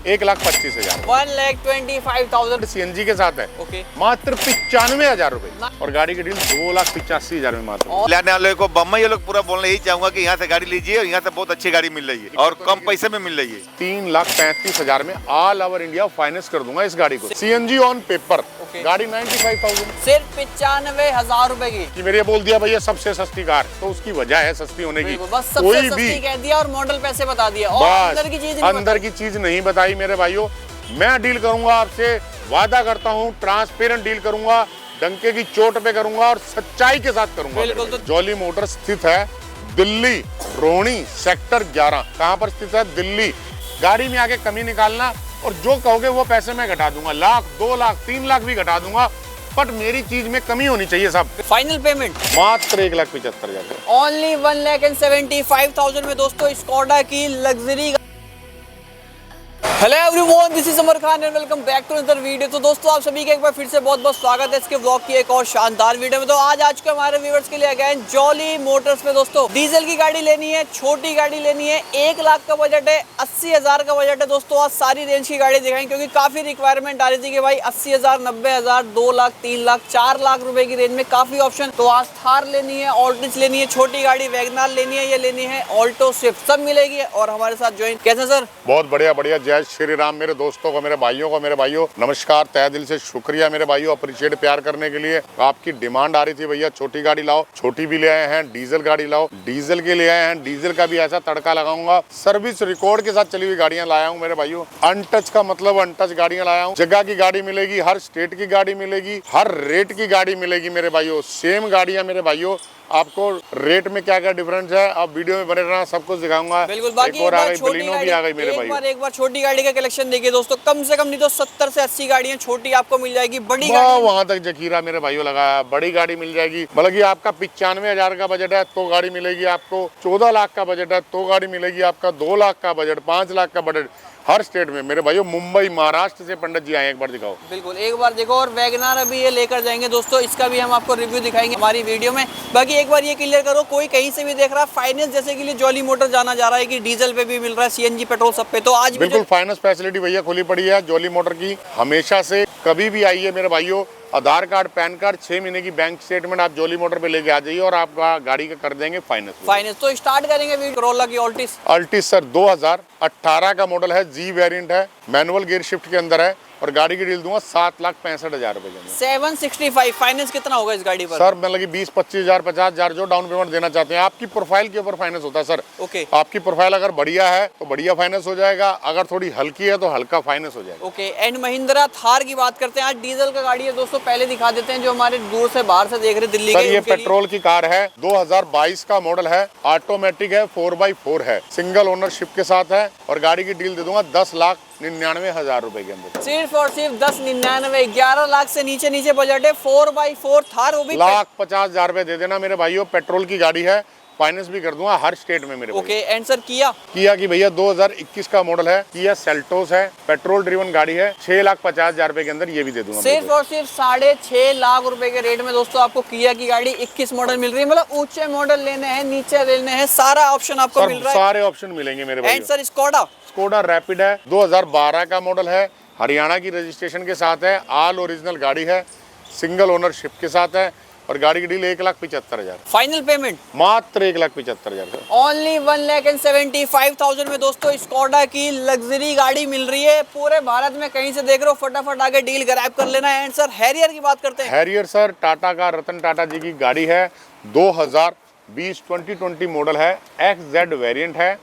1,25,000। 1,25,000 CNG के साथ है। ओके। मात्र 95,000 रुपए और गाड़ी की डील 2,85,000 में मात्र। लेने वाले को बम्बई ये लोग पूरा बोलना यही चाहूंगा कि यहाँ से गाड़ी लीजिए और यहाँ से बहुत अच्छी गाड़ी मिल रही है और कम पैसे में मिल रही है। 3,35,000 में ऑल ओवर इंडिया फाइनेंस कर दूंगा इस गाड़ी को। CNG ऑन पेपर गाड़ी 95,000, सिर्फ 95,000 रुपए की। कि मेरे बोल दिया भैया सबसे सस्ती कार, तो उसकी वजह है सस्ती होने की। बस सबसे सस्ती कह दिया और मॉडल पैसे बता दिया और अंदर की चीज नहीं बताई मेरे भाइयों। मैं डील करूंगा आपसे, वादा करता हूं, ट्रांसपेरेंट डील करूंगा, डंके की चोट पे करूंगा और सच्चाई के साथ करूंगा। तो जॉली मोटर स्थित है दिल्ली रोहिणी सेक्टर 11। कहां पर स्थित है? दिल्ली। गाड़ी में आके कमी निकालना और जो कहोगे वो पैसे मैं घटा दूंगा, 1,00,000, 2,00,000, 3,00,000 भी घटा दूंगा, बट मेरी चीज में कमी होनी चाहिए सब। फाइनल पेमेंट मात्र 1,75,000। ओनली 1,75,000 में दोस्तों स्कोडा की luxury. Hello everyone, this is Amar Khan and welcome back to another video. तो दोस्तों आप सभी का एक बार फिर से बहुत बहुत स्वागत है इसके व्लॉग की एक और शानदार वीडियो में। तो आज के हमारे व्यूअर्स के लिए अगेन जॉली मोटर्स में दोस्तों डीजल की गाड़ी लेनी है, छोटी गाड़ी लेनी है, 1,00,000 का बजट है, 80,000 का बजट है दोस्तों। आज सारी रेंज की गाड़ी दिखाएंगे क्योंकि काफी रिक्वायरमेंट आ रही थी कि भाई 80,000, 90,000, 2,00,000, 3,00,000, 4,00,000 रुपए की रेंज में काफी ऑप्शन। तो आज थार लेनी है, ऑल्टिस लेनी है, छोटी गाड़ी वैगनार लेनी है, ये लेनी है ऑल्टो स्विफ्ट, सब मिलेगी। और हमारे साथ ज्वाइन कैसे सर? बहुत बढ़िया बढ़िया, जय श्री राम। मेरे दोस्तों को, मेरे भाइयों नमस्कार, तहे दिल से शुक्रिया मेरे भाइयों अप्रिशिएट प्यार करने के लिए। आपकी डिमांड आ रही थी भैया छोटी गाड़ी लाओ, छोटी भी ले आए हैं, डीजल गाड़ी लाओ, डीजल के ले आए हैं, डीजल का भी ऐसा तड़का लगाऊंगा, सर्विस रिकॉर्ड के साथ चली हुई गाड़ियां लाया हूं मेरे भाइयों। अनटच का मतलब अनटच गाड़ियां लाया हूं। जगह की गाड़ी मिलेगी, हर स्टेट की गाड़ी मिलेगी, हर रेट की गाड़ी मिलेगी मेरे भाइयों। सेम गाड़ियां मेरे भाइयों, आपको रेट में क्या क्या डिफरेंस है आप वीडियो में बने रहना, सब कुछ दिखाऊंगा। बिल्कुल। बाकी एक और आ गई, बलिनो भी आ गई मेरे भाई। एक बार छोटी गाड़ी का कलेक्शन देखिए दोस्तों, कम से कम नहीं तो 70 से 80 गाड़ियां छोटी आपको मिल जाएगी। बड़ी गाड़ी वहां तक जखीरा मेरे भाइयों लगाया, बड़ी गाड़ी मिल जाएगी। मतलब कि आपका 95,000 का बजट है तो गाड़ी मिलेगी आपको, 14,00,000 का बजट है तो गाड़ी मिलेगी आपका, 2,00,000 का बजट, 5,00,000 का बजट, हर स्टेट में मेरे भाइयों। मुंबई महाराष्ट्र से पंडित जी आए, एक बार दिखाओ। बिल्कुल, एक बार देखो। और वैगनार अभी ये लेकर जाएंगे दोस्तों, इसका भी हम आपको रिव्यू दिखाएंगे हमारी वीडियो में। बाकी एक बार ये क्लियर करो, कोई कहीं से भी देख रहा है फाइनेंस जैसे के लिए जॉली मोटर जाना जा रहा है कि डीजल पे भी मिल रहा है, CNG पेट्रोल सब पे, तो आज बिल्कुल फाइनेंस फैसिलिटी भैया खुली पड़ी है जॉली मोटर की। हमेशा से कभी भी आई है मेरे भाइयों। आधार कार्ड, पैन कार्ड, 6 महीने की बैंक स्टेटमेंट आप जॉली मोटर पे लेके आ जाइए और आपका गाड़ी का कर देंगे फाइनेंस। तो स्टार्ट करेंगे करोला की ऑल्टिस। अल्टिस सर 2018 का मॉडल है, जी वेरिएंट है, मैनुअल गियर शिफ्ट के अंदर है और गाड़ी की डील दूंगा 7,65,000 रुपए के। 765 फाइनेंस कितना होगा इस गाड़ी पर? सर मतलब कि 20-25,000, 50,000 जो डाउन पेमेंट देना चाहते हैं। आपकी प्रोफाइल के ऊपर फाइनेंस होता है सर। ओके। आपकी प्रोफाइल अगर बढ़िया है तो बढ़िया फाइनेंस हो जाएगा, अगर थोड़ी हल्की है तो हल्का फाइनेंस हो जाएगा। ओके। एंड महिंद्रा थार की बात करते हैं। आज डीजल का गाड़ी है दोस्तों, पहले दिखा देते हैं जो हमारे दूर से बाहर से देख रहे दिल्ली के। ये पेट्रोल की कार है, 2022 का मॉडल है, ऑटोमेटिक है, 4x4 है, सिंगल ओनरशिप के साथ है और गाड़ी की डील दे दूंगा 10,99,000 रुपए के अंदर। सिर्फ और सिर्फ 10,99, 11,00,000 से नीचे बजट है। 4x4 थार, वो भी 1,50,000 रुपए दे देना मेरे भाइयों। पेट्रोल की गाड़ी है, फाइनेंस भी कर दूंगा हर स्टेट में मेरे। ओके। एंड सर किया की भैया 2021 का मॉडल है, किया सेल्टोस है, पेट्रोल ड्रिवन गाड़ी है, 6,50,000 रुपए के अंदर ये भी दे दूंगा। सिर्फ और सिर्फ 6.5 रुपए के रेट में दोस्तों आपको किया की गाड़ी 21 मॉडल मिल रही है। मतलब ऊंचे मॉडल लेने हैं, नीचे लेने हैं, सारा ऑप्शन आपको मिल रहा है। सारे ऑप्शन मिलेंगे मेरे भाई। एंड सर स्कोडा रैपिड है, 2012 का मॉडल है, हरियाणा की रजिस्ट्रेशन के साथ है, ऑल ओरिजिनल गाड़ी है, सिंगल ओनरशिप के साथ है और गाड़ी की डील 1,75,000। फाइनल पेमेंट मात्र 1,75,000। ओनली 1,75,000 में दोस्तों स्कोडा की लग्जरी गाड़ी मिल रही है। पूरे भारत में कहीं से देख रहे हो, फटाफट आगे डील ग्रैब कर लेना है। एंड सर हैरियर की बात करते हैं। हैरियर सर टाटा का, रतन टाटा जी की गाड़ी है, 2020 मॉडल है, XZ वेरिएंट है,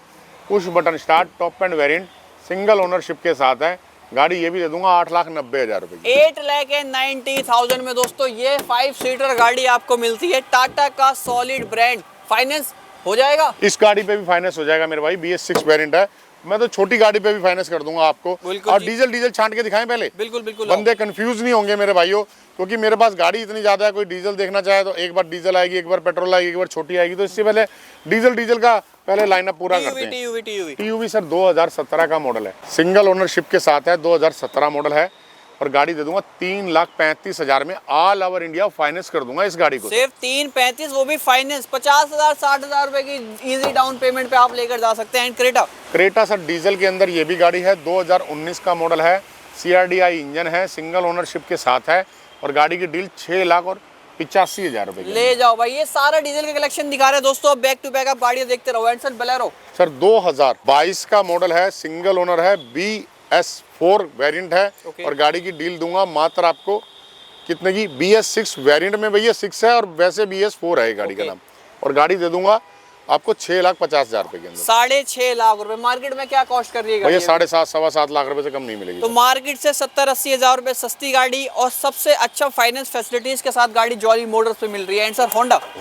push button start, top end variant, single ownership के साथ है। गाड़ी ये भी दे दूंगा 8,90,000 रुपए की। 8,90,000 में दोस्तों ये 5 सीटर गाड़ी आपको मिलती है। टाटा का सॉलिड ब्रांड, फाइनेंस हो जाएगा। इस गाड़ी पे भी फाइनेंस हो जाएगा मेरे भाई। BS6 वेरिएंट है, मैं तो छोटी गाड़ी पे भी फाइनेंस कर दूंगा आपको। और डीजल छांट के दिखाएं पहले। बिल्कुल बंदे कंफ्यूज नहीं होंगे मेरे भाइयों, क्योंकि मेरे पास गाड़ी इतनी ज्यादा है। कोई डीजल देखना चाहे तो एक बार डीजल आएगी, एक बार पेट्रोल आएगी, एक बार छोटी आएगी। तो इससे पहले डीजल का पहले लाइनअप पूरा करते हैं। TUV सर 2017 का मॉडल है, सिंगल ओनरशिप के साथ है, 2017 मॉडल है, और गाड़ी दे दूंगा 3,35,000 में। ऑल ओवर इंडिया फाइनेंस कर दूंगा इस गाड़ी को। सिर्फ 3,35 वो भी फाइनेंस, 50,000 60,000 रुपए की इजी डाउन पेमेंट पे आप लेकर जा सकते हैं। क्रेटा, क्रेटा सर डीजल के अंदर ये भी गाड़ी है, 2019 का मॉडल है, CRDI इंजन है, सिंगल ओनरशिप के साथ है और गाड़ी की डील 6,85,000 रुपए की। ले जाओ भाई, ये सारा डीजल का कलेक्शन दिखा रहे हैं दोस्तों। बैक टू बैक आप गाड़ियां देखते रहो। एंड सर बोलेरो सर 2022 का मॉडल है, सिंगल ओनर है, BS4 वेरिएंट है और गाड़ी की डील दूंगा मात्र आपको कितने की, BS6 वेरिएंट में भैया 6 है और वैसे BS4 है गाड़ी का नाम, और गाड़ी दे दूंगा आपको 6,50,000 रुपए के अंदर। 6.5 लाख रुपए। मार्केट में क्या कॉस्ट कर रही है भैया 7.5 सवा 7 लाख रुपए से कम नहीं मिलेगी। तो मार्केट से 70-80 हजार रुपए सस्ती गाड़ी और सबसे अच्छा फाइनेंस फैसिलिटीज के साथ गाड़ी जॉली मोटर्स पे मिल रही है। एंड सर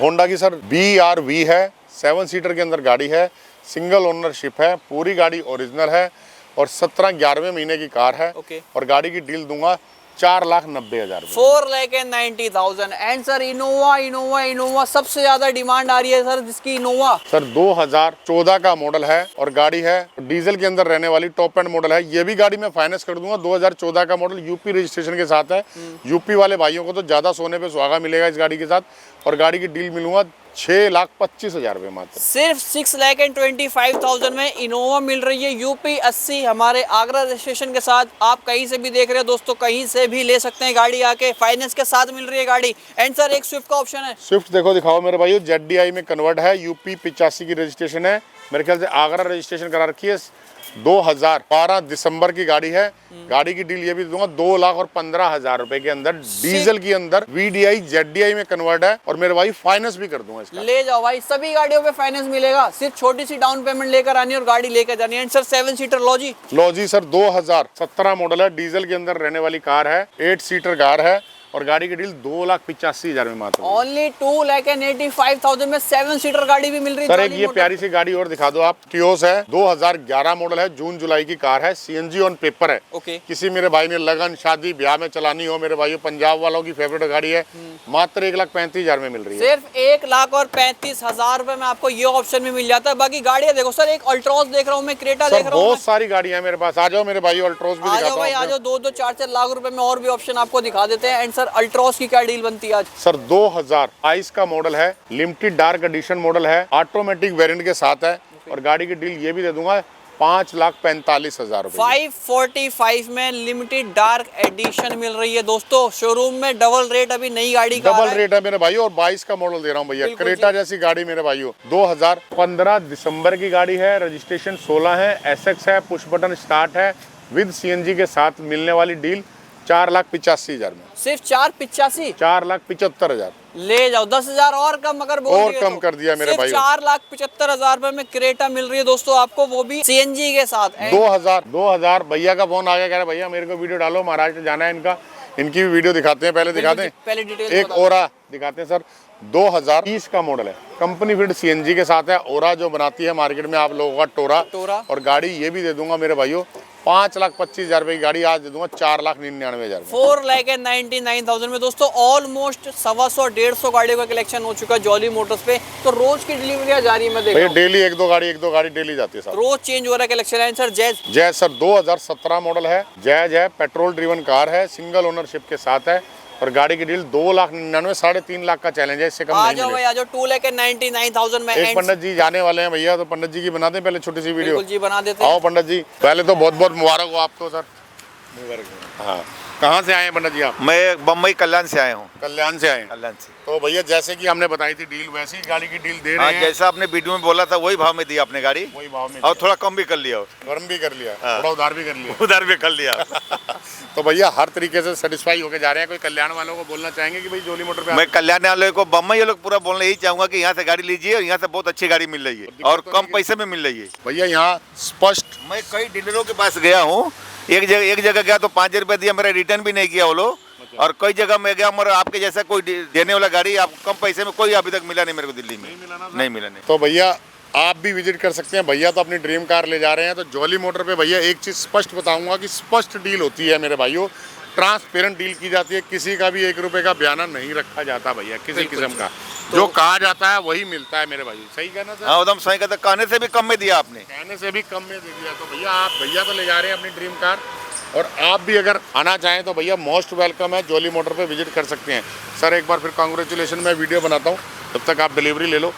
होंडा की सर BRV है, 7 सीटर के अंदर गाड़ी है, सिंगल ओनरशिप है, पूरी गाड़ी ओरिजिनल है और 17-11वें महीने की कार है और गाड़ी की डील दूंगा 4,90,000 रुपए। 4,90,000। एंड सर इनोवा सबसे ज्यादा डिमांड आ रही है सर जिसकी। इनोवा सर 2014 का मॉडल है और गाड़ी है डीजल के अंदर रहने वाली, टॉप एंड मॉडल है। ये भी गाड़ी मैं फाइनेंस कर दूंगा, 2014 का मॉडल, यूपी रजिस्ट्रेशन के साथ है। यूपी वाले भाइयों को तो ज्यादा सोने पे सुहागा मिलेगा इस गाड़ी के साथ और गाड़ी की डील मिलूंगा 6,25,000 रुपए मात्र। सिर्फ 6,25,000 में इनोवा मिल रही है, UP 80 हमारे आगरा रजिस्ट्रेशन के साथ। आप कहीं से भी देख रहे हो दोस्तों, कहीं से भी ले सकते हैं गाड़ी आके, फाइनेंस के साथ मिल रही है गाड़ी। एंड सर एक स्विफ्ट का ऑप्शन है। स्विफ्ट देखो, दिखाओ मेरे भाइयों, ZDI में कन्वर्ट है, UP 85 की रजिस्ट्रेशन है, मेरे ख्याल से आगरा रजिस्ट्रेशन करा रखी है। 2012 दिसंबर की गाड़ी है। गाड़ी की डील ये भी दूंगा 2,15,000 रुपए के अंदर, डीजल की अंदर, VDI ZDI में कन्वर्ट है और मेरे भाई फाइनेंस भी कर दूंगा इसका। ले जाओ भाई, सभी गाड़ियों पे फाइनेंस मिलेगा, सिर्फ छोटी सी डाउन पेमेंट लेकर आनी है और गाड़ी लेकर जानी है। And sir 7 seater logy sir 2017 model है, डीजल के अंदर रहने वाली कार है, 8 सीटर कार है और गाड़ी की डील 2,85,000 में मात्र। ओनली 2,85,000 में 7 सीटर गाड़ी भी मिल रही है। सर एक ये प्यारी सी गाड़ी और दिखा दो आप, टियोस है, 2011 मॉडल है, जून जुलाई की कार है, CNG ऑन पेपर है। किसी मेरे भाई ने लगन शादी ब्याह में चलानी हो, मेरे भाइयों पंजाब वालों की फेवरेट गाड़ी है, मात्र 1,35,000 में मिल रही है। सिर्फ 1,35,000 रुपए में आपको ये ऑप्शन भी मिल जाता है। बाकी गाड़ियां देखो सर, एक अल्ट्रोस देख रहा हूँ मैं, क्रेटा देख रहा हूँ, बहुत सारी गाड़ियां मेरे पास। आ जाओ मेरे भाई, अल्ट्रोस भी दिखाता हूं। आ जाओ 2-2 4-4 लाख रुपए में और भी ऑप्शन आपको दिखा देते हैं। एंड सर अल्ट्रोस की क्या डील बनती है आज? सर 2022 का मॉडल है, लिमिटेड डार्क एडिशन मॉडल है, ऑटोमेटिक वेरिएंट के साथ है और गाड़ी की डील ये भी दे दूंगा 5,45,000 रुपए। 545 में लिमिटेड डार्क एडिशन मिल रही है दोस्तों। शोरूम में डबल रेट अभी नई गाड़ी का डबल रेट है मेरे भाई और 22 का मॉडल दे रहा हूँ भैया। क्रेटा जैसी गाड़ी मेरे भाइयों, 2015 दिसंबर की गाड़ी है, रजिस्ट्रेशन 16 है, SX है, पुश बटन स्टार्ट है, विद CNG के साथ मिलने वाली डील 4,85,000 में। सिर्फ 4,85,000, 4,75,000। ले जाओ 10,000 और कम अगर बोल और कम कर दिया मेरे भाई। 4,75,000 रुपए में क्रेटा मिल रही है दोस्तों आपको, वो भी CNG के साथ। 2,000 भैया का फोन आ गया, कह रहे भैया मेरे को वीडियो डालो, महाराष्ट्र जाना है इनका, इनकी भी वीडियो दिखाते हैं। पहले दिखाते हैं, पहले डिटेल एक ओरा दिखाते हैं सर, 2020 का मॉडल है, कंपनी फिट CNG के साथ है। ओरा जो बनाती है मार्केट में आप लोगों का टोरा और गाड़ी ये भी दे दूंगा मेरे भाइयों 5,25,000 रुपए की गाड़ी आज दे दूंगा 4,99,000। 4,99,000 में दोस्तों ऑलमोस्ट 125-150 गाड़ियों का कलेक्शन हो चुका है जॉली मोटर्स पे। तो रोज की डिलीवरी जा रही है, मैं देख रहा हूं डेली एक दो गाड़ी डेली जाती है सर, रोज चेंज हो रहा है कलेक्शन। है सर जैज सर 2017 मॉडल है, जैज है, पेट्रोल ड्रिवन कार है, सिंगल ओनरशिप के साथ है और गाड़ी की डील 2,99,000, 3.5 लाख का चैलेंज है, इससे कम नहीं मिलेगा। भाई आ जाओ 2,99,000 में। एक पंडित जी जाने वाले हैं भैया, तो पंडित जी की बना दें पहले छोटी सी वीडियो। जी बना देते हैं। आओ पंडित जी, पहले तो बहुत बहुत मुबारक हो आपको सर। हाँ, कहाँ से आए हैं पंडित जी आप? मैं बम्बई कल्याण से आया हूँ। कल्याण से आए हैं। कल्याण से। तो भैया जैसे कि हमने बताई थी डील, वैसे ही गाड़ी की डील दे रहे हैं। जैसा आपने वीडियो में बोला था वही भाव में दिया आपने गाड़ी, वही भाव में और थोड़ा कम भी कर लिया, गर्म भी कर लिया, थोड़ा उधार भी कर लिया। उधार भी कर लिया। तो भैया हर तरीके से सेटिस्फाई होके जा रहे हैं। कोई कल्याण वालों को बोलना चाहेंगे कि भाई जॉली मोटर पे? मैं कल्याण वालों को, बम्बई लोग पूरा बोलना यही चाहूंगा कि यहाँ से गाड़ी लीजिए और यहाँ से बहुत अच्छी गाड़ी मिल रही है और कम पैसे में मिल रही है भैया। यहाँ स्पष्ट, मैं कई डीलरों के पास गया हूँ, एक जगह गया तो 5 रुपए दिया, मेरा रिटर्न भी नहीं किया वो लोग, और कई जगह मैं गया मगर आपके जैसा कोई देने वाला गाड़ी आप कम पैसे में कोई अभी तक मिला नहीं मेरे को दिल्ली में, नहीं मिला। तो भैया आप भी विजिट कर सकते हैं। भैया तो अपनी ड्रीम कार ले जा रहे हैं। तो जॉली मोटर पे भैया एक चीज़ स्पष्ट बताऊंगा कि स्पष्ट डील होती है मेरे भाइयों, ट्रांसपेरेंट डील की जाती है, किसी का भी 1 रुपए का बयाना नहीं रखा जाता भैया, किसी किस्म का। जो कहा जाता है वही मिलता है मेरे भाई। सही कहना सर? हाँ एकदम सही कहता, कहने से भी कम में दिया आपने, कहने से भी कम में दे दिया। तो भैया आप, भैया तो ले जा रहे हैं अपनी ड्रीम कार, और आप भी अगर आना चाहें तो भैया मोस्ट वेलकम है, जॉली मोटर पे विजिट कर सकते हैं। सर एक बार फिर कांग्रेचुलेशन, मैं वीडियो बनाता हूँ, तब तक आप डिलीवरी ले लो।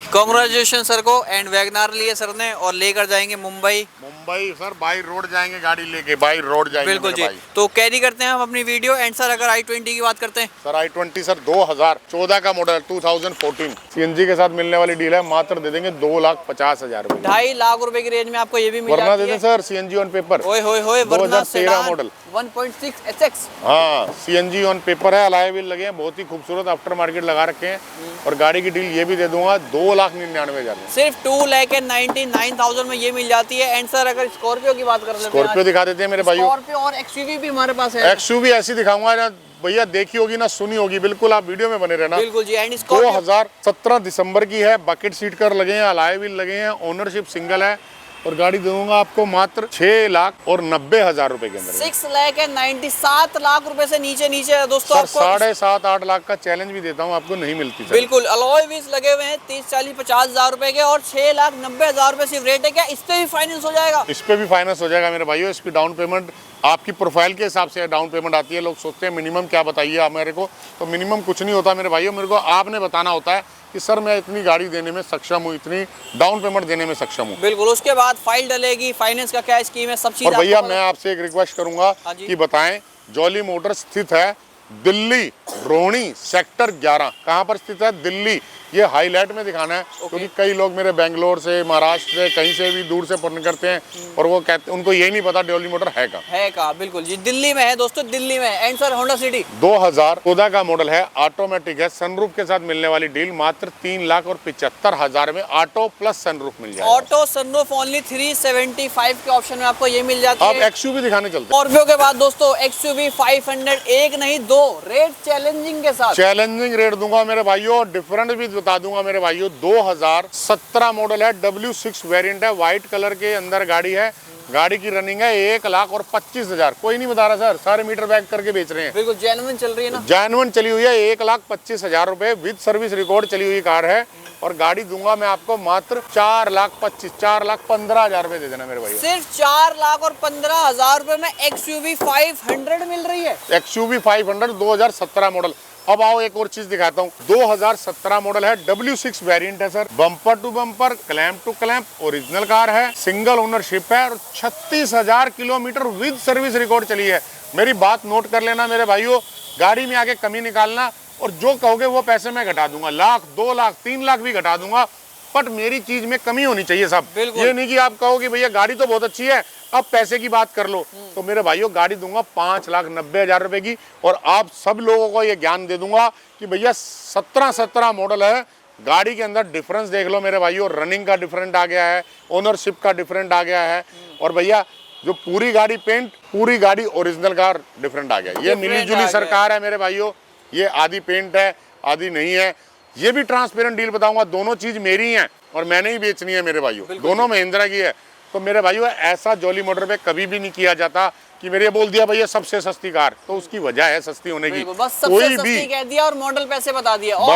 कांग्रेचुलेशन सर को। एंड वैगनार लिए सर ने और लेकर जाएंगे Mumbai. Mumbai sir by road जाएंगे, गाड़ी लेके बाई रोड जाएंगे। बिल्कुल जी। मेरे भाई। तो कैरी करते हैं हम अपनी वीडियो। एंड सर अगर i20 की बात करते हैं, सर i20 सर 2014 का मॉडल, 2014 सीएनजी के साथ मिलने वाली डील है, मात्र दे देंगे 2,50,000 रुपए। 2.5 लाख रुपए की रेंज में आपको ये भी मिल वरना जाती दे दें है। Sir CNG on paper. ओए होए होए, वरना 2013 सेडान मॉडल 1.6 SX। हाँ सीएनजी ऑन पेपर है, अलॉय व्हील लगे हैं, बहुत ही खूबसूरत आफ्टर मार्केट लगा रखे हैं। और गाड़ी की डील ये भी दे दूंगा 2,99,000 में। सिर्फ 2,99,000 में ये मिल जाती है। एंड सर अगर स्कॉर्पियो की बात कर लेते हैं, स्कॉर्पियो दिखा देते हैं मेरे भाइयों। स्कॉर्पियो और एक्सयूवी भी हमारे पास है। एक्सयूवी ऐसी दिखाऊंगा ना भैया, देखी होगी ना सुनी होगी, बिल्कुल आप वीडियो में बने रहना। बिल्कुल जी। एंड स्कॉर्पियो 2017 दिसंबर की है, बकेट सीट कर लगे हैं, अलॉय व्हील लगे हैं, ओनरशिप सिंगल है। और गाड़ी दूंगा आपको मात्र 6,90,000 रुपए के अंदर। 6,97 लाख रुपए से नीचे है दोस्तों। सर 7.5-8 लाख का चैलेंज भी देता हूँ आपको, नहीं मिलती सर। बिल्कुल अलॉय व्हील्स लगे हुए हैं 30, 40, 50,000 रुपए के और 6,90,000 रुपए सिर्फ रेट है। क्या इस पे भी फाइनेंस हो जाएगा? इस पे भी फाइनेंस हो जाएगा मेरे भाइयों। इसकी डाउन पेमेंट आपकी प्रोफाइल के हिसाब से डाउन पेमेंट आती है। लोग सोचते हैं मिनिमम क्या बताइए आप मेरे को, तो मिनिमम कुछ नहीं होता मेरे भाइयों। मेरे को आपने बताना होता है कि सर मैं इतनी गाड़ी देने में सक्षम हूँ, इतनी डाउन पेमेंट देने में सक्षम हूँ। बिल्कुल। उसके बाद फाइल डलेगी, फाइनेंस का क्या स्कीम है, सब चीज। और भैया मैं आपसे एक रिक्वेस्ट करूंगा कि बताएं, जॉली मोटर्स स्थित है दिल्ली रोहिणी सेक्टर 11। कहाँ पर स्थित है? दिल्ली। ये हाईलाइट में दिखाना है क्योंकि कई लोग मेरे बेंगलोर से, महाराष्ट्र से, कहीं से भी दूर से फोन करते हैं और वो कहते उनको यही नहीं पता जॉली मोटर है कहाँ। बिल्कुल जी, दिल्ली में है दोस्तों, दिल्ली में। एंड सर होंडा सिटी 2014 का मॉडल है, ऑटोमेटिक है, सनरूफ के साथ मिलने वाली डील मात्र 3,75,000 में ऑटो प्लस सनरूफ मिल जाएगा। ऑटो सनरूफ ओनली 375 के ऑप्शन में आपको ये मिल जाती अब है। एक्सयूवी दिखाने चलते हैं। स्कॉर्पियो के बाद दोस्तों एक्सयूवी 500, एक नहीं दो, रेट चैलेंजिंग के साथ। चैलेंजिंग रेट दूंगा मेरे भाइयों, डिफरेंट भी बता दूंगा मेरे भाइयों। 2017 मॉडल है, W6 वेरिएंट है, व्हाइट कलर के अंदर गाड़ी है। गाड़ी की रनिंग है 1,25,000। कोई नहीं बता रहा सर, सारे मीटर बैक करके बेच रहे हैं। बिल्कुल जेन्युइन चल रही है ना, जेन्युइन चली हुई है। 1,25,000 रुपए विद सर्विस रिकॉर्ड चली हुई कार है। और गाड़ी दूंगा मैं आपको मात्र 4,15,000 रुपए दे देना मेरे भाई। सिर्फ 4,15,000 रुपए में एक्सयूवी 500 मिल रही है। XUV 500 2017 model. अब आओ एक और चीज दिखाता हूँ। 2017 मॉडल है, W6 वेरिएंट है sir, bumper to bumper, clamp to clamp, original car है, सिंगल ओनरशिप है और 36,000 किलोमीटर विद सर्विस रिकॉर्ड चली है। मेरी बात नोट कर लेना मेरे भाइयों, गाड़ी में आके कमी निकालना और जो कहोगे वो पैसे मैं घटा दूंगा, 1,00,000, 2,00,000, 3,00,000 भी घटा दूंगा, बट मेरी चीज में कमी होनी चाहिए साहब। ये नहीं कि आप कहो कि भैया गाड़ी तो बहुत अच्छी है, अब पैसे की बात कर लो। तो मेरे भाइयों गाड़ी दूंगा 5,90,000 रुपए की। और आप सब लोगों को ये ज्ञान दे दूंगा कि भैया 17 मॉडल है, गाड़ी के अंदर डिफरेंस देख लो मेरे भाइयों। रनिंग का डिफरेंट आ गया है, ओनरशिप का डिफरेंट आ गया है, और भैया जो पूरी गाड़ी पेंट, पूरी गाड़ी ओरिजिनल कार डिफरेंट आ गया। ये मिली जुली सरकार है मेरे भाइयों, ये आधी पेंट है आधी नहीं है। ये भी ट्रांसपेरेंट डील बताऊंगा, दोनों चीज मेरी हैं और मैंने ही बेचनी है मेरे भाइयों, दोनों महिंद्रा की है। तो मेरे भाइयों ऐसा जॉली मोटर पे कभी भी नहीं किया जाता कि मेरे बोल दिया भैया सबसे सस्ती कार, तो उसकी वजह है सस्ती होने की। बस सबसे सस्ती कह दिया और मॉडल पैसे बता दिया और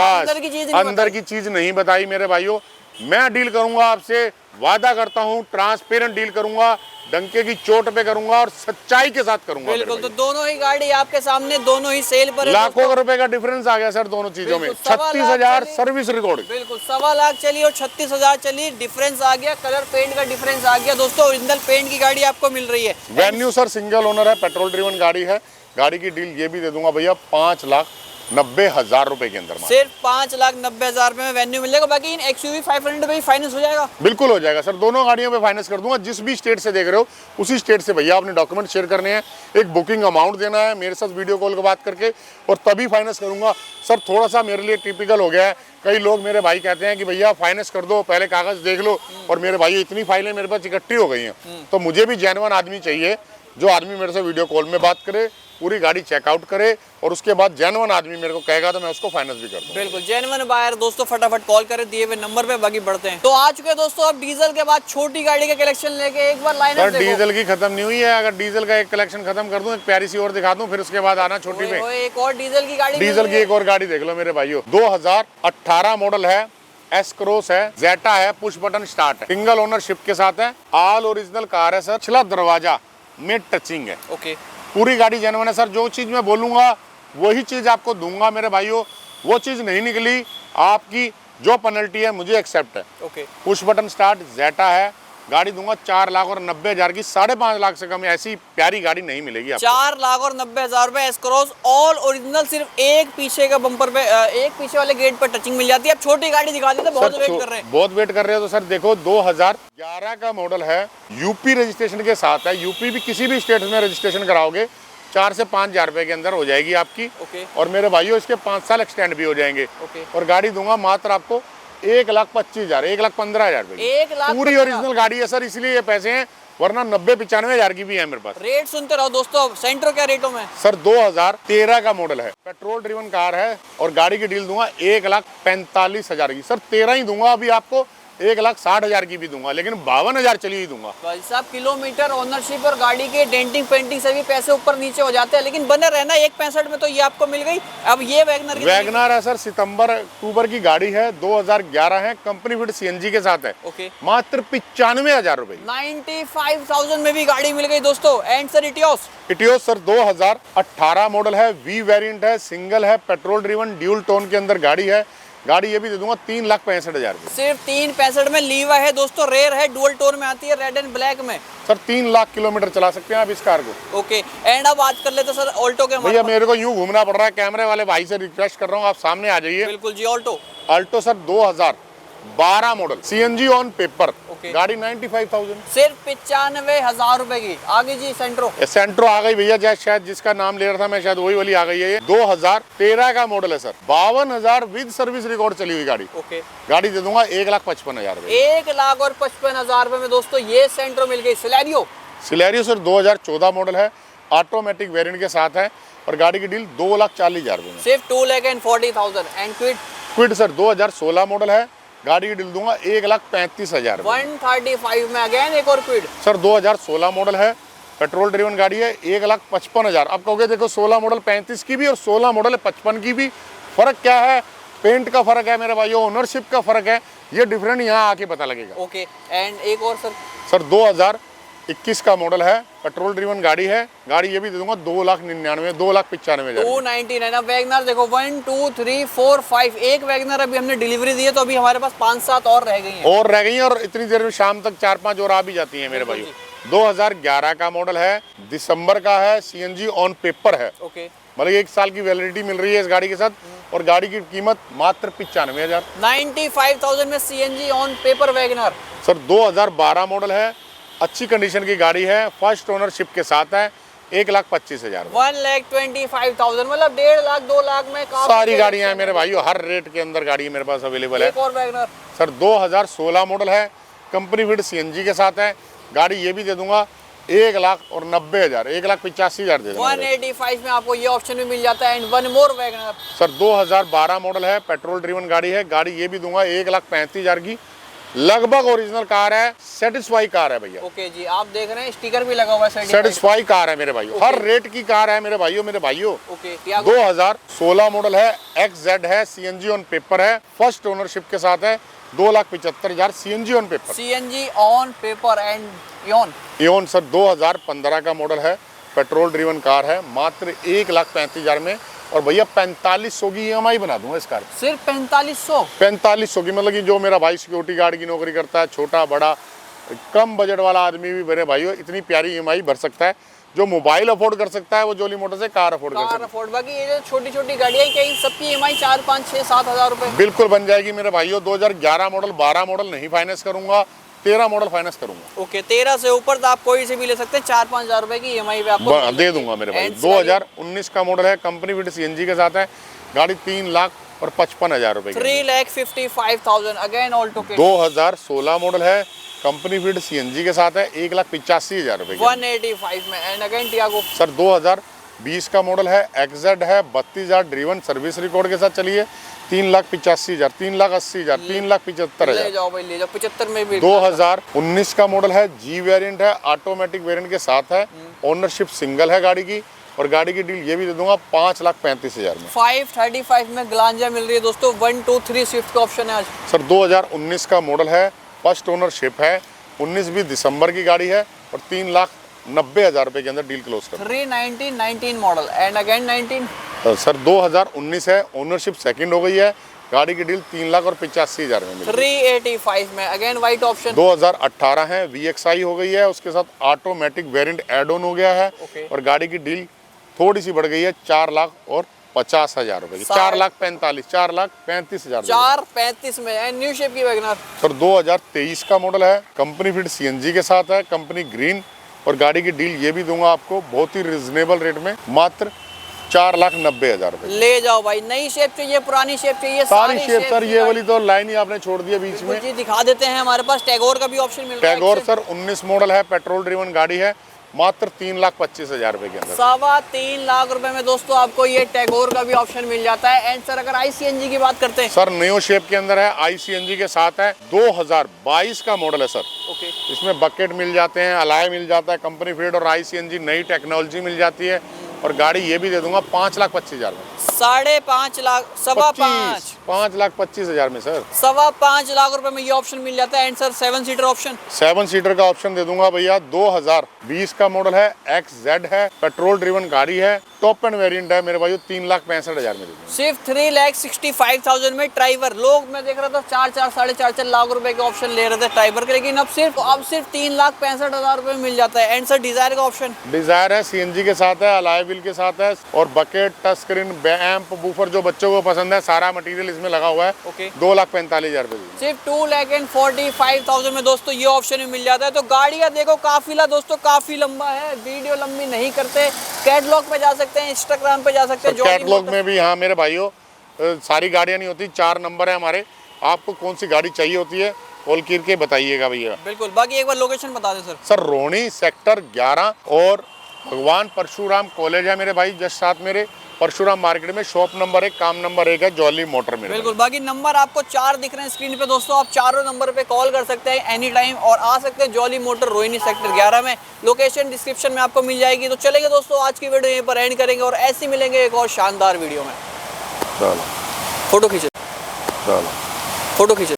अंदर की चीज नहीं बताई मेरे भाइयों। मैं डील करूंगा आपसे, वादा करता हूं, ट्रांसपेरेंट डील करूंगा, डंके की चोट पे करूंगा और सच्चाई के साथ करूंगा। बिल्कुल। तो दोनों ही गाड़ी आपके सामने, दोनों ही सेल पर है। लाखों रुपए का डिफरेंस आ गया सर दोनों चीजों में। 36,000 सर्विस रिकॉर्ड। बिल्कुल 1,15,000 चली और 36,000 चली, डिफरेंस आ गया, कलर पेंट का डिफरेंस आ गया दोस्तों। ओरिजिनल पेंट की गाड़ी आपको मिल रही है। वेन्यू सर सिंगल ओनर है, पेट्रोल ड्रिवन गाड़ी है। गाड़ी की डील ये भी दे दूंगा भैया 5,90,000 रुपए के अंदर। सिर्फ 5,90,000 रुपए में वेन्यू मिलेगा। बाकी इन एक्सयूवी 500 पे भी फाइनेंस हो जाएगा। बिल्कुल हो जाएगा सर, दोनों गाड़ियों पे फाइनेंस कर दूंगा। जिस भी स्टेट से देख रहे हो उसी स्टेट से भैया अपने डॉक्यूमेंट शेयर करने हैं, एक बुकिंग अमाउंट देना है मेरे साथ वीडियो कॉल की बात करके, और तभी फाइनेंस करूंगा। सर थोड़ा सा मेरे लिए टिपिकल हो गया है, कई लोग मेरे भाई कहते हैं कि भैया फाइनेंस कर दो, पहले कागज देख लो। और मेरे भाई इतनी फाइलें मेरे पास इकट्ठी हो गई हैं, तो मुझे भी जेन्युइन आदमी चाहिए, जो आदमी मेरे से वीडियो कॉल में बात करे, पूरी गाड़ी चेकआउट करे और उसके बाद जेन्युइन आदमी मेरे को कहेगा तो मैं उसको फाइनेंस भी कर दूं। बिल्कुल जेन्युइन बायर दोस्तों, फटाफट कॉल करें दिए हुए नंबर पे। बाकी बढ़ते हैं। तो आ चुके हैं दोस्तों अब डीजल के बाद छोटी गाड़ी के कलेक्शन लेके। एक बार लाइनअप देखो। डीजल की खत्म नहीं हुई है, अगर डीजल का एक कलेक्शन खत्म कर दूं, एक प्यारी सी और दिखा दूं, फिर उसके बाद आना छोटी पे। एक और डीजल की गाड़ी, डीजल की एक और गाड़ी देख लो मेरे भाइयों। 2018 मॉडल है, एस क्रॉस है, जेटा है, पुश बटन स्टार्ट है, सिंगल ओनरशिप के साथ है, ऑल ओरिजिनल कार है सर। पिछला दरवाजा में टचिंग है, ओके पूरी गाड़ी जेन्युइन है सर। जो चीज मैं बोलूंगा वही चीज आपको दूंगा मेरे भाइयों। वो चीज नहीं निकली आपकी जो पेनल्टी है मुझे एक्सेप्ट है। ओके पुश बटन स्टार्ट, जेटा है, गाड़ी दूंगा 4,90,000 की। 5.5 लाख से कम ऐसी प्यारी गाड़ी नहीं मिलेगी आपको। 4,90,000 रुपए एस क्रॉस ऑल ओरिजिनल। सिर्फ एक पीछे का बम्पर पे एक पीछे वाले गेट पर टचिंग मिल जाती है। अब छोटी गाड़ी दिखा दी तो बहुत सर, वेट कर रहे हैं। बहुत वेट कर रहे हो तो सर देखो 2011 का मॉडल है, यूपी रजिस्ट्रेशन के साथ है। यूपी भी किसी भी स्टेट में रजिस्ट्रेशन कराओगे 4 से 5 हज़ार रुपए के अंदर हो जाएगी आपकी। ओके और मेरे भाइयों इसके 5 साल एक्सटेंड भी हो जाएंगे। ओके और गाड़ी दूंगा मात्र आपको 1,25,000, 1,15,000 रुपए। 1,15,000 पूरी ओरिजिनल गाड़ी है सर, इसलिए ये पैसे हैं, वरना 90-95 हज़ार की भी है मेरे पास। रेट सुनते रहो दोस्तों। सेंट्रो क्या रेटों में? सर 2013 का मॉडल है, पेट्रोल ड्रिवन कार है और गाड़ी की डील दूंगा 1,45,000 की। सर 13 ही दूंगा अभी आपको, 1,60,000 की भी दूंगा, लेकिन 52,000 चली ही दूंगा। भाई साहब किलोमीटर, ओनरशिप और गाड़ी के डेंटिंग पेंटिंग से भी पैसे ऊपर नीचे हो जाते हैं, लेकिन बने रहना 1,65 में तो ये आपको मिल गई। अब ये वैगनर वैगनर है सर, सितंबर अक्टूबर की गाड़ी है, 2011 है, कंपनी फिट सीएनजी के साथ है। ओके मात्र 95,000 रुपए। 95,000 में भी गाड़ी मिल गई दोस्तों। And sir Etios Etios sir 2018 model है, वी वेरिएंट है, सिंगल है, पेट्रोल ड्रिवन ड्यूल टोन के अंदर गाड़ी है। गाड़ी ये भी दे दूंगा 3,65,000 रुपए। सिर्फ 3,65 में। लीवा है दोस्तों, रेयर है, डुअल टोन में आती है, रेड एंड ब्लैक में। सर 3 लाख किलोमीटर चला सकते हैं आप इस कार को। ओके एंड अब बात कर लेते सर ऑल्टो के। भैया मेरे को यूं घूमना पड़ रहा है, कैमरे वाले भाई से रिक्वेस्ट कर रहा हूँ आप सामने आ जाइए। बिल्कुल जी। Alto Alto sir 2012 model, CNG on paper, okay. गाड़ी 95,000। सिर्फ 95,000 रुपए की। आगे जी सेंट्रो। सेंट्रो आ गई भैया, शायद जिसका नाम ले रहा था मैं, शायद वही वाली आ गई है। ये 2013 का मॉडल है सर, 52,000 विद सर्विस रिकॉर्ड चली हुई गाड़ी। ओके गाड़ी दे दूंगा 1,55,000 रुपए। 1,55,000 रुपए में दोस्तों ये सेंट्रो मिल गई। सिलेरियो सिलेरियो सर 2014 मॉडल है, ऑटोमेटिक वेरिएंट के साथ है और गाड़ी की डील 2,40,000 रुपए में। सिर्फ 2,40,000। And Kwid Kwid sir 2016 model है, गाड़ी की डील दूंगा 1,35,000 रुपए। 135 में अगेन एक और क्विड। सर 2016 मॉडल है, पेट्रोल ड्रिवन गाड़ी है, 1,55,000। आप कहोगे देखो 16 मॉडल 35 की भी और 16 मॉडल 55 की भी, फर्क क्या है? पेंट का फर्क है मेरे भाइयों, ओनरशिप का फर्क है, ये डिफरेंट यहाँ आके पता लगेगा। ओके एंड एक और सर 2021 का मॉडल है, पेट्रोल ड्रिवन गाड़ी है, गाड़ी ये भी दे दूंगा 2,99,000, 2,95,000। 299। अब वैगनर देखो 1 2 3 4 5, एक वैगनर अभी हमने डिलीवरी दी है, तो अभी हमारे पास 5-7 और रह गई हैं। और रह गई हैं, और इतनी देर में शाम तक 4-5 और आ भी जाती हैं मेरे भाइयों। 2011 का मॉडल है, दिसंबर का है, सीएनजी ऑन पेपर है। ओके मतलब 1 साल की वैलिडिटी मिल रही है इस गाड़ी के साथ, और गाड़ी की कीमत मात्र 95,000। 95,000 में CNG on paper Wagner. Sir 2012 model है, अच्छी कंडीशन की गाड़ी है, फर्स्ट ओनरशिप के साथ है, 1,25,000। 1,25,000 मतलब 1.5 लाख 2 लाख में सारी गाड़ियां हैं मेरे भाइयों, हर रेट के अंदर गाड़ी मेरे पास अवेलेबल है। एक और वैगनर सर 2016 मॉडल है, कंपनी फिट सीएनजी के साथ है, गाड़ी ये भी दे दूंगा 1,90,000, 1,85,000 दे दूंगा। 185 में आपको ये ऑप्शन भी मिल जाता है। And one more Wagner. Sir 2012 model है, पेट्रोल ड्रिवन गाड़ी है, गाड़ी ये भी दूंगा 1,35,000 की। लगभग ओरिजिनल कार है, सेटिस्फाई कार है भैया। ओके जी, आप देख रहे हैं स्टिकर भी लगा हुआ है। सेटिस्फाई कार है मेरे भाइयों, हर रेट की कार है मेरे भाइयों। ओके 2016 मॉडल है, XZ है, सीएनजी ऑन पेपर है, फर्स्ट ओनरशिप के साथ है, 2,75,000 CNG on paper. CNG on paper. And Eon sir 2015 का मॉडल है, पेट्रोल ड्रिवन कार है, मात्र 1,35,000 में, और भैया 4,500 की EMI बना दूंगा इस कार। सिर्फ 4,500। 4,500 की, मतलब कि जो मेरा भाई सिक्योरिटी गार्ड की नौकरी करता है, छोटा बड़ा कम बजट वाला आदमी भी मेरे भाइयों इतनी प्यारी EMI भर सकता है। जो मोबाइल अफोर्ड कर सकता है वो जोली मोटर से कार अफोर्ड कर सकता है। बाकी ये जो छोटी छोटी गाड़ियाँ कहीं सबकी EMI 4, 5, 6, 7 हज़ार रुपए बिल्कुल बन जाएगी मेरे भाइयों। 2011 मॉडल 12 मॉडल नहीं फाइनेंस करूंगा, 13 मॉडल फाइनेंस करूंगा। ओके 13 से ऊपर तो आप कोई से भी ले सकते हैं, 4-5 हज़ार रुपए की EMI पे आपको दे दूंगा मेरे भाई। 2019 का मॉडल है, कंपनी फिट सीएनजी के साथ है, गाड़ी 3,55,000 रुपए की। 3,55,000 अगेन ऑल्टो के। 2016 मॉडल है, कंपनी फिट सीएनजी के साथ है, 1,85,000 रुपए की। 185 में। एंड अगेन टियागो सर 2020 का मॉडल है, XZ है, 32,000 ड्रिवन सर्विस रिकॉर्ड के साथ चलिए, 3,85,000, 3,80,000, 3,75,000। ले जाओ भाई, ले जाओ। 75 में भी। 2019 का मॉडल है, G वेरिएंट है, ऑटोमेटिक वेरिएंट के साथ है, ओनरशिप सिंगल है गाड़ी की, और गाड़ी की डील ये भी दे दूंगा 5,35,000 में। 535 में ग्लांजा मिल रही है दोस्तों। 1 2 3 स्विफ्ट का ऑप्शन है आज। सर 2019 का मॉडल है, फर्स्ट ओनरशिप है, 19 दिसंबर की गाड़ी है और 3,90,000 रुपए के अंदर डील क्लोज कर। 319 मॉडल एंड अगेन 19। सर 2019 है, ओनरशिप सेकंड हो गई है, गाड़ी की डील 3,85,000 में मिली। 385 में अगेन वाइट ऑप्शन। 2018 है, VXI हो गई है, उसके साथ ऑटोमेटिक वेरिएंट एड ऑन हो गया है और गाड़ी की डील थोड़ी सी बढ़ गई है 4,50,000 रुपए की। 4,35,000 435 में एंड न्यू शेप की वैगनर। सर 2023 का मॉडल है, कंपनी फिट CNG के साथ है, कंपनी ग्रीन और गाड़ी की डील ये भी दूंगा आपको बहुत ही रिजनेबल रेट में, मात्र 4,90,000 रुपए। ले जाओ भाई। नई शेप चाहिए, पुरानी शेप चाहिए, सारी शेप सर, ये वाली तो लाइन ही आपने छोड़ दी है बीच में। जी दिखा देते हैं। हमारे पास टैगोर का भी ऑप्शन मिल रहा है। टैगोर सर 19 मॉडल है, पेट्रोल ड्रिवन गाड़ी है, मात्र 3,25,000 रुपए के अंदर। 3.25 लाख रुपए में दोस्तों आपको ये टैगोर का भी ऑप्शन मिल जाता है। एंड सर अगर ICNG की बात करते हैं सर न्यू शेप के अंदर है, ICNG के साथ है, 2022 का मॉडल है सर। ओके। इसमें बकेट मिल जाते हैं, अलाय मिल जाता है, कंपनी फिट और ICNG नई टेक्नोलॉजी मिल जाती है और गाड़ी ये भी दे दूंगा 5,25,000 में। 5.5 लाख, 5.25 5,25,000 में सर। 5.25 लाख रुपए में ये ऑप्शन मिल जाता है। And sir 7 seater option. 7 seater का ऑप्शन दे दूंगा भैया। 2020 का मॉडल है, XZ है, पेट्रोल ड्रिवन गाड़ी है, टॉप एंड वेरिएंट है मेरे भाई, 3,65,000 में। सिर्फ 3,65,000 में ड्राइवर। लोग मैं देख रहा था 4 साढ़े 4 लाख रुपए के ऑप्शन ले रहे थे ड्राइवर के, लेकिन अब सिर्फ 3,65,000 रुपए में मिल जाता है। एंड सर डिजायर का ऑप्शन। डिजायर है, CNG के साथ है, अलाय व्हील के साथ है और bucket, touch screen, amp, woofer जो बच्चों को पसंद है, सारा मटेरियल इसमें लगा हुआ है। ओके। 2,45,000 रुपए। सिर्फ 2,45,000 में दोस्तों ये ऑप्शन मिल जाता है। तो गाड़ियां देखो, काफिला दोस्तों काफी लंबा है। वीडियो लंबी नहीं करते, कैटलॉग पे जा सकते हैं, इंस्टाग्राम पे जा सकते हैं। कैटलॉग में भी हाँ मेरे भाइयों सारी गाड़ियां नहीं होती, 4 नंबर है हमारे। आपको कौन सी गाड़ी चाहिए होती है कॉल करके बताइएगा भैया। बिल्कुल। बाकी एक बार लोकेशन बता दें सर। सर रोहिणी सेक्टर 11 और भगवान परशुराम कॉलेज है मेरे भाई, जस्ट साथ मेरे परशुराम मार्केट में शॉप नंबर 1 काम नंबर 1 है, जॉली मोटर में। बिल्कुल। बाकी नंबर आपको 4 दिख रहे हैं स्क्रीन पे दोस्तों, आप चारों नंबर पे कॉल कर सकते हैं एनी टाइम और आ सकते हैं जॉली मोटर रोहिणी सेक्टर 11 में। लोकेशन डिस्क्रिप्शन में आपको मिल जाएगी। तो चलेंगे दोस्तों, आज की वीडियो यहीं पर एंड करेंगे और ऐसे मिलेंगे एक और शानदार वीडियो में। चलो फोटो खींचे, चलो फोटो खींचे।